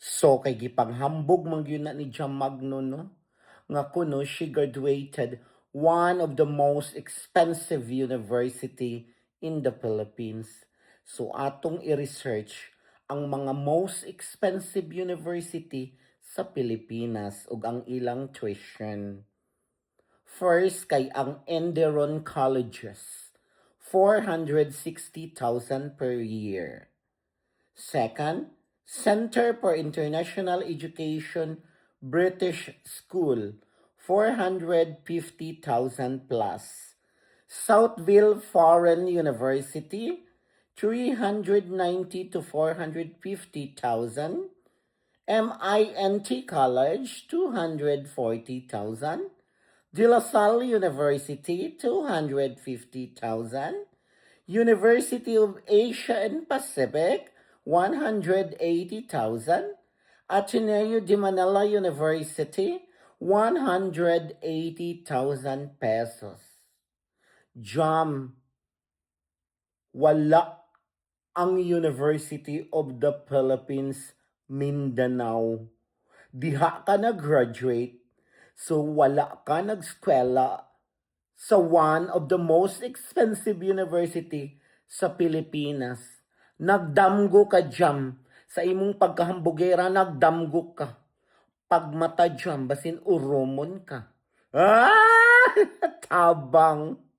So kay gipanghambog man gyud na ni Jam Magno no, nga kuno she graduated one of the most expensive university in the Philippines. So atong i-research ang mga most expensive university sa Pilipinas ug ang ilang tuition. First kay ang Enderon Colleges, 460,000 per year. Second, Center for International Education British School, 450,000 plus. Southville Foreign University, 390 to 450,000. MINT College, 240,000. De La Salle University, 250,000. University of Asia and Pacific, 180,000. Ateneo de Manila University, 180,000 pesos. Jam, wala ang University of the Philippines, Mindanao. Diha ka nag-graduate, so wala ka nag-eskwela sa one of the most expensive university sa Pilipinas. Nagdamgo ka Jam. Sa imong pagkahambugera, nagdamgo ka. Pagmata Jam, basin urumon ka. Ah! Tabang.